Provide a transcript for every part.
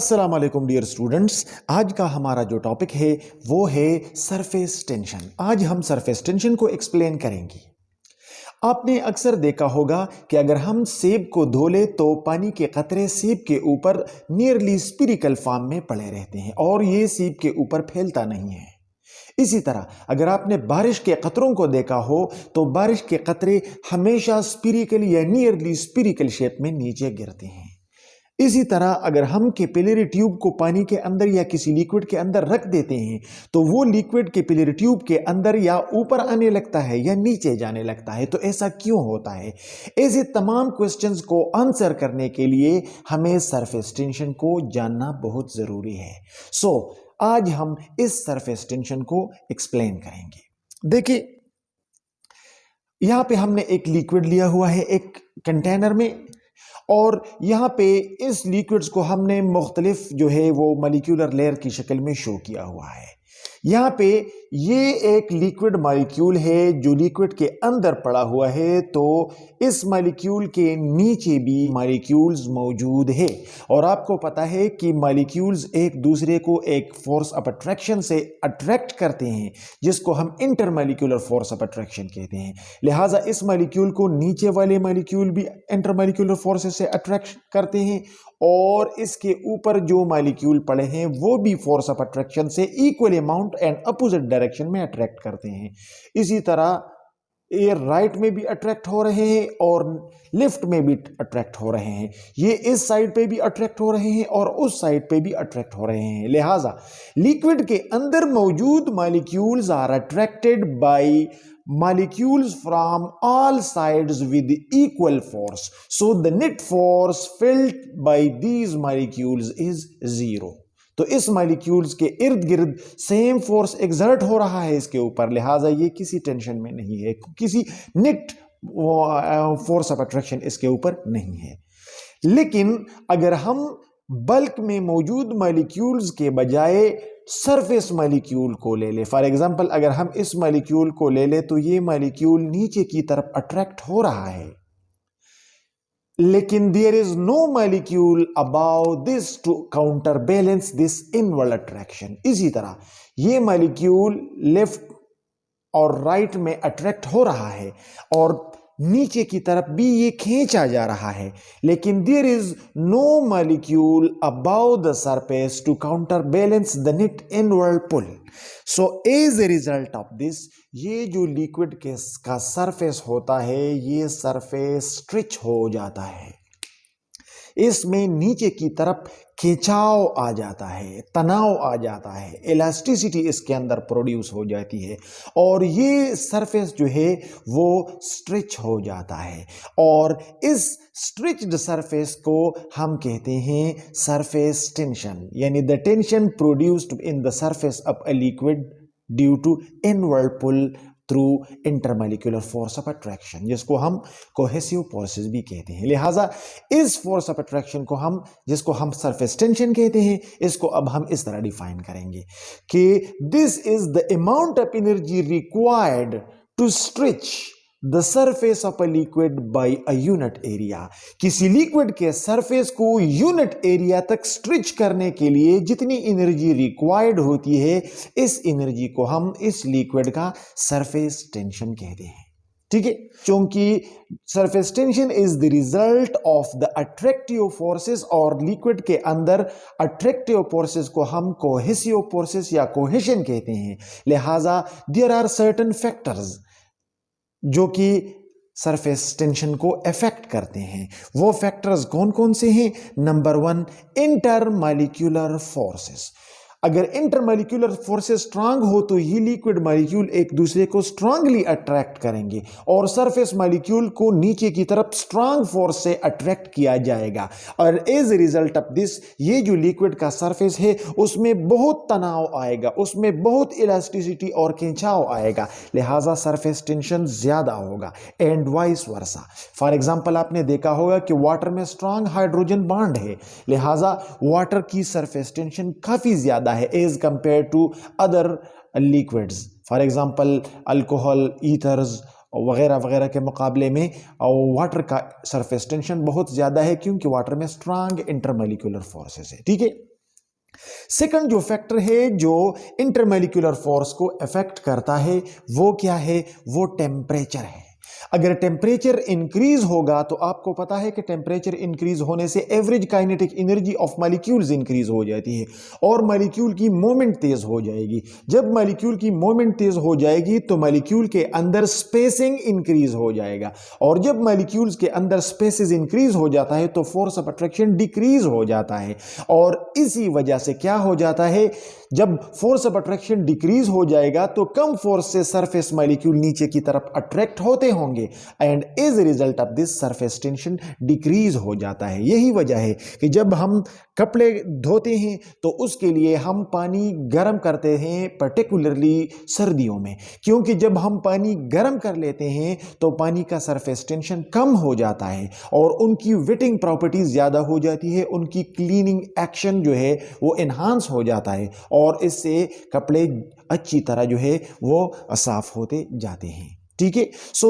अस्सलाम वालेकुम dear students. आज का हमारा जो टॉपिक है वो है सरफेस टेंशन। आज हम सरफेस टेंशन को एक्सप्लेन करेंगे। आपने अक्सर देखा होगा कि अगर हम सेब को धो ले तो पानी के कतरे सेब के ऊपर नियरली स्फीरिकल फॉर्म में पड़े रहते हैं और ये सेब के ऊपर फैलता नहीं है। इसी तरह अगर आपने बारिश के कतरों को देखा हो तो बारिश के कतरे हमेशा स्फीरिकल या नियरली स्फीरिकल शेप में नीचे गिरते हैं। इसी तरह अगर हम कैपिलरी ट्यूब को पानी के अंदर या किसी लिक्विड के अंदर रख देते हैं तो वो लिक्विड कैपिलरी ट्यूब के अंदर या ऊपर आने लगता है या नीचे जाने लगता है। तो ऐसा क्यों होता है? ऐसे तमाम क्वेश्चंस को आंसर करने के लिए हमें सरफेस टेंशन को जानना बहुत जरूरी है। आज हम इस सरफेस टेंशन को एक्सप्लेन करेंगे। देखिए, यहां पे हमने एक लिक्विड लिया हुआ है एक कंटेनर में और यहाँ पे इस लिक्विड्स को हमने मुख्तलिफ जो है वो मॉलिक्यूलर लेयर की शक्ल में शो किया हुआ है। यहाँ पे ये एक लिक्विड मॉलिक्यूल है जो लिक्विड के अंदर पड़ा हुआ है, तो इस मॉलिक्यूल के नीचे भी मॉलिक्यूल्स मौजूद है और आपको पता है कि मॉलिक्यूल्स एक दूसरे को एक फोर्स ऑफ अट्रैक्शन से अट्रैक्ट करते हैं जिसको हम इंटरमॉलिक्यूलर फोर्स ऑफ अट्रैक्शन कहते हैं। लिहाजा इस मॉलिक्यूल को नीचे वाले मॉलिक्यूल भी इंटरमॉलिक्यूलर फोर्सेस से अट्रैक्ट करते हैं और इसके ऊपर जो मॉलिक्यूल पड़े हैं वो भी फोर्स ऑफ अट्रैक्शन से equal amount and opposite direction में अट्रैक्ट करते हैं। इसी तरह ये राइट में भी अट्रैक्ट हो रहे हैं और लेफ्ट में भी अट्रैक्ट हो रहे हैं। ये इस साइड पे भी अट्रैक्ट हो रहे हैं और उस साइड पे भी अट्रैक्ट हो रहे हैं। लिहाजा लिक्विड के अंदर मौजूद molecules are attracted by molecules from all sides with equal force, so the net force felt by these molecules is zero। तो इस मॉलिक्यूल्स के इर्द गिर्द सेम फोर्स एक्सर्ट हो रहा है इसके ऊपर, लिहाजा ये किसी टेंशन में नहीं है, किसी नेट फोर्स ऑफ अट्रैक्शन इसके ऊपर नहीं है। लेकिन अगर हम बल्क में मौजूद मॉलिक्यूल्स के बजाय सरफेस मॉलिक्यूल को ले ले, फॉर एग्जांपल अगर हम इस मॉलिक्यूल को ले ले तो ये मॉलिक्यूल नीचे की तरफ अट्रैक्ट हो रहा है, लेकिन there is no molecule above this to counter balance this inward attraction. इसी तरह ये मॉलिक्यूल लेफ्ट और राइट में अट्रैक्ट हो रहा है और नीचे की तरफ भी ये खींचा जा रहा है, लेकिन there is no molecule above the surface to counter balance the net inward pull. So as a result of this, ये जो लिक्विड का सरफेस होता है ये सरफेस स्ट्रेच हो जाता है, इसमें नीचे की तरफ खिंचाव आ जाता है, तनाव आ जाता है, इलास्टिसिटी इसके अंदर प्रोड्यूस हो जाती है और ये सरफेस जो है वो स्ट्रेच हो जाता है और इस स्ट्रेच्ड सरफेस को हम कहते हैं सरफेस टेंशन, यानी the tension produced in the surface of a liquid due to inward pull through intermolecular force of attraction, जिसको हम कोहेसिव फोर्सेस भी कहते हैं। लिहाजा इस फोर्स ऑफ अट्रैक्शन को जिसको हम सरफेस टेंशन कहते हैं, इसको अब हम इस तरह डिफाइन करेंगे कि this is the amount of energy required to stretch the surface of a liquid by a unit area. किसी लिक्विड के सरफेस को यूनिट एरिया तक स्ट्रेच करने के लिए जितनी एनर्जी रिक्वायर्ड होती है, इस एनर्जी को हम इस लिक्विड का सरफेस टेंशन कहते हैं। ठीक है, क्योंकि surface tension is the result of the attractive forces और लिक्विड के अंदर अट्रैक्टिव फोर्सेस को हम कोहेसिव फोर्सेस या कोहेशन कहते हैं। लिहाजा देयर आर सर्टेन फैक्टर्स जो कि सरफेस टेंशन को अफेक्ट करते हैं। वो फैक्टर्स कौन कौन से हैं? Number 1, intermolecular forces. अगर इंटरमॉलिक्यूलर फोर्सेस स्ट्रांग हो तो ये लिक्विड मॉलिक्यूल एक दूसरे को स्ट्रांगली अट्रैक्ट करेंगे और सरफेस मॉलिक्यूल को नीचे की तरफ स्ट्रांग फोर्स से अट्रैक्ट किया जाएगा और as a result of this ये जो लिक्विड का सरफेस है उसमें बहुत तनाव आएगा, उसमें बहुत इलास्टिसिटी और खिंचाव आएगा, लिहाजा सरफेस टेंशन ज्यादा होगा and vice versa. For example आपने देखा होगा कि वाटर में स्ट्रांग हाइड्रोजन बॉन्ड है, लिहाजा वाटर की सरफेस टेंशन काफी ज्यादा है as compare to other liquids. For example alcohol, ethers वगैरह वगैरह के मुकाबले में वाटर का सरफेस टेंशन बहुत ज़्यादा है क्योंकि वाटर में स्ट्रांग इंटरमॉलिक्यूलर फोर्सेस है। ठीक है, सेकंड जो फैक्टर है जो इंटरमॉलिक्यूलर फोर्स को अफेक्ट करता है वो क्या है, वो टेम्परेचर है। अगर टेम्परेचर इंक्रीज होगा तो आपको पता है कि टेम्परेचर इंक्रीज होने से average kinetic energy of molecules increase हो जाती है और मॉलिक्यूल की मूवमेंट तेज हो जाएगी। जब मॉलिक्यूल की मूवमेंट तेज हो जाएगी तो मॉलिक्यूल के अंदर स्पेसिंग इंक्रीज हो जाएगा और जब मॉलिक्यूल्स के अंदर स्पेसेस इंक्रीज हो जाता है तो फोर्स ऑफ अट्रैक्शन डिक्रीज हो जाता है और इसी वजह से क्या हो जाता है, जब फोर्स ऑफ अट्रैक्शन डिक्रीज हो जाएगा तो कम फोर्स से सरफेस मॉलिक्यूल नीचे की तरफ अट्रैक्ट होते होंगे and as a result of this surface tension decrease हो जाता है। यही वजह है कि जब हम कपड़े धोते हैं तो उसके लिए हम पानी गर्म करते हैं, पर्टिकुलरली सर्दियों में, क्योंकि जब हम पानी गर्म कर लेते हैं तो पानी का सरफेस टेंशन कम हो जाता है और उनकी वेटिंग प्रॉपर्टीज ज्यादा हो जाती है, उनकी क्लीनिंग एक्शन जो है वो एनहांस हो जाता है और इससे कपड़े अच्छी तरह जो है वो साफ होते जाते हैं। ठीक है, सो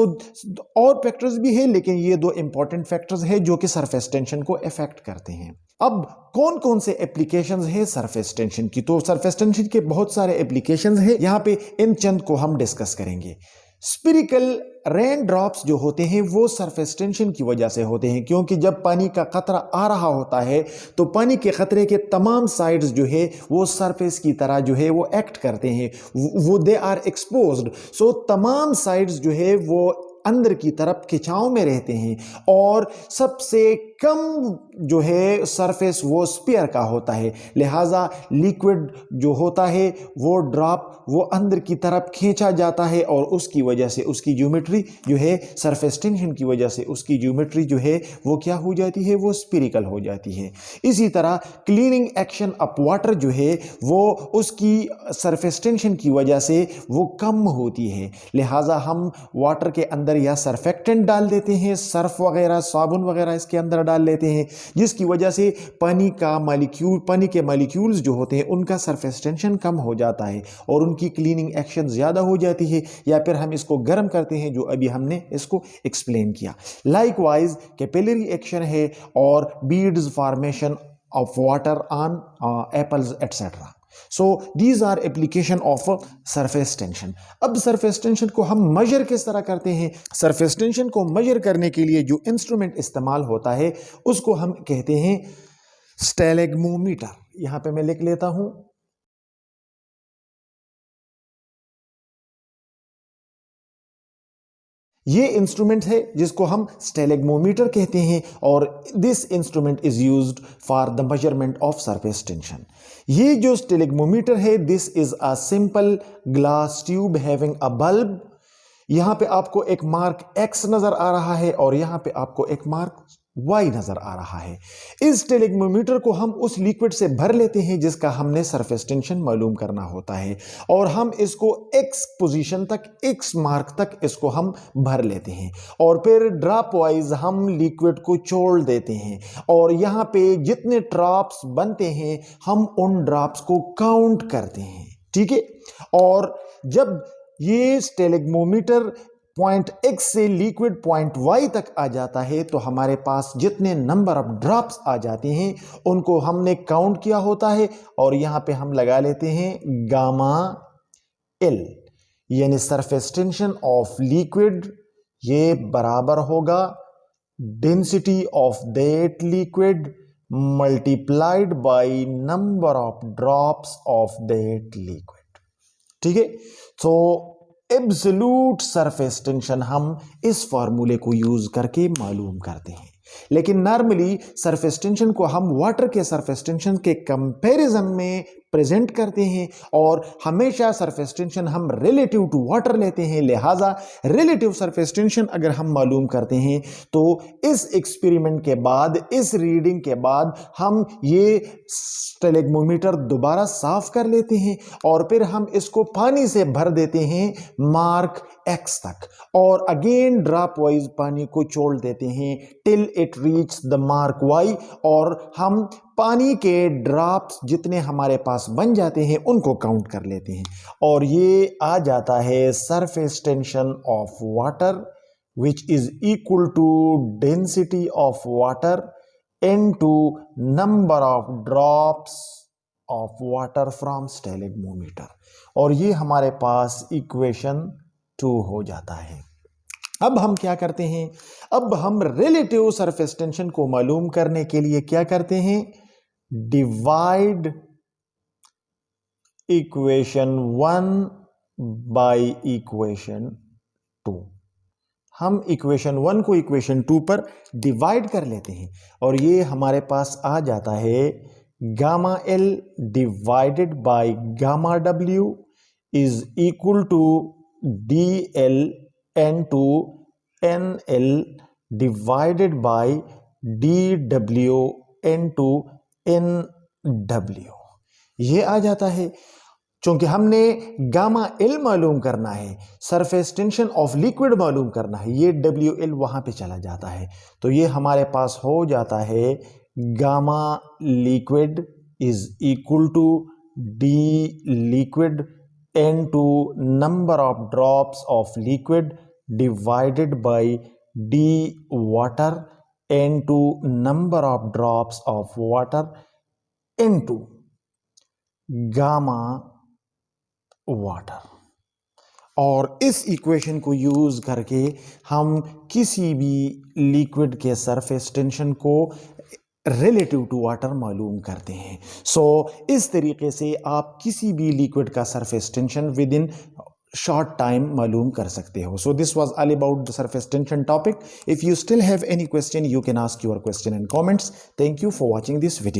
और फैक्टर्स भी है लेकिन ये दो इंपॉर्टेंट फैक्टर्स है जो कि सरफेस टेंशन को इफेक्ट करते हैं। अब कौन कौन से एप्लीकेशंस है सरफेस टेंशन की, तो सरफेस टेंशन के बहुत सारे एप्लीकेशंस है, यहां पे इन चंद को हम डिस्कस करेंगे। स्पिरिकल रेन ड्रॉप्स जो होते हैं वो सरफेस टेंशन की वजह से होते हैं, क्योंकि जब पानी का कतरा आ रहा होता है तो पानी के कतरे के तमाम साइड्स जो है वो सरफेस की तरह जो है वो एक्ट करते हैं, वो दे आर एक्सपोज्ड, सो तमाम साइड्स जो है वो अंदर की तरफ खिंचाव में रहते हैं और सबसे कम जो है सरफेस वो स्फीयर का होता है, लिहाजा लिक्विड जो होता है वो ड्रॉप वो अंदर की तरफ खींचा जाता है और उसकी वजह से उसकी ज्योमेट्री जो है सरफेस टेंशन की वजह से उसकी ज्योमेट्री जो है वो क्या हो जाती है, वो स्फीरिकल हो जाती है। इसी तरह क्लीनिंग एक्शन ऑफ वाटर जो है वो उसकी सरफेस टेंशन की वजह से वो कम होती है, लिहाजा हम वाटर के अंदर या सरफेक्टेंट डाल देते हैं, सर्फ वगैरह साबुन वगैरह इसके अंदर डाल लेते हैं, जिसकी वजह से पानी के मॉलिक्यूल्स जो होते हैं उनका सरफेस टेंशन कम हो जाता है और उनकी क्लीनिंग एक्शन ज्यादा हो जाती है, या फिर हम इसको गर्म करते हैं जो अभी हमने इसको एक्सप्लेन किया। लाइकवाइज कैपिलरी एक्शन है और beads formation of water on apples etcetera. So these are application of surface tension. अब सरफेस टेंशन को हम मेजर किस तरह करते हैं, सरफेस टेंशन को मेजर करने के लिए जो इंस्ट्रूमेंट इस्तेमाल होता है उसको हम कहते हैं स्टेलेग्मोमीटर। यहां पे मैं लिख लेता हूं, ये इंस्ट्रूमेंट है जिसको हम स्टेलेग्मोमीटर कहते हैं और this instrument is used for the measurement of surface tension. ये जो स्टेलेग्मोमीटर है this is a simple glass tube having a bulb. यहां पे आपको एक मार्क X नजर आ रहा है और यहां पे आपको एक मार्क Y नजर आ रहा है। इस स्टेलेग्मोमीटर को हम उस लिक्विड से भर लेते हैं जिसका हमने सरफेस टेंशन मालूम करना होता है और हम इसको X पोजीशन तक, X मार्क तक इसको हम भर लेते हैं और फिर ड्रॉप वाइज हम लिक्विड को छोड़ देते हैं और यहाँ पे जितने ड्रॉप्स बनते हैं हम उन ड्रॉप्स को काउंट करते हैं। ठीक है, और जब ये स्टेलेग्मोमीटर पॉइंट X से लिक्विड पॉइंट Y तक आ जाता है तो हमारे पास जितने नंबर ऑफ ड्रॉप्स आ जाते हैं उनको हमने काउंट किया होता है और यहां पे हम लगा लेते हैं गामा L, यानी सरफेस टेंशन ऑफ लिक्विड ये बराबर होगा density of that liquid multiplied by number of drops of that liquid. ठीक है, तो एब्सोल्यूट सरफेस टेंशन हम इस फार्मूले को यूज करके मालूम करते हैं, लेकिन नॉर्मली सरफेस टेंशन को हम वाटर के सरफेस टेंशन के कंपैरिजन में प्रेजेंट करते हैं और हमेशा सरफेस टेंशन हम रिलेटिव टू वाटर लेते हैं, लिहाजा रिलेटिव सरफेस टेंशन अगर हम मालूम करते हैं तो इस एक्सपेरिमेंट के बाद, इस रीडिंग के बाद हम ये स्टेलेग्मोमीटर दोबारा साफ कर लेते हैं और फिर हम इसको पानी से भर देते हैं मार्क X तक और अगेन ड्रॉप वाइज पानी को छोड़ देते हैं till it reach the mark Y और हम पानी के ड्रॉप्स जितने हमारे पास बन जाते हैं उनको काउंट कर लेते हैं और ये आ जाता है surface tension of water which is equal to density of water into number of drops of water from stalagmometer, और ये हमारे पास इक्वेशन 2 हो जाता है। अब हम क्या करते हैं, अब हम रिलेटिव सरफेस टेंशन को मालूम करने के लिए क्या करते हैं, डिवाइड इक्वेशन 1 बाय इक्वेशन 2। हम इक्वेशन 1 को इक्वेशन 2 पर डिवाइड कर लेते हैं और ये हमारे पास आ जाता है gamma L divided by gamma W is equal to D L N two N L divided by D W N two N W. ये आ जाता है। चूंकि हमने गामा एल मालूम करना है, सरफेस टेंशन ऑफ लिक्विड मालूम करना है, ये डब्ल्यू एल वहां पे चला जाता है, तो ये हमारे पास हो जाता है gamma liquid is equal to D liquid N two number of drops of liquid divided by D water N two number of drops of water N two gamma water. और इस इक्वेशन को यूज करके हम किसी भी liquid के surface tension को relative to water मालूम करते हैं। सो इस तरीके से आप किसी भी लिक्विड का surface tension with in short time मालूम कर सकते हो। So this was all about the surface tension topic. If you still have any question, you can ask your question in comments. Thank you for watching this video.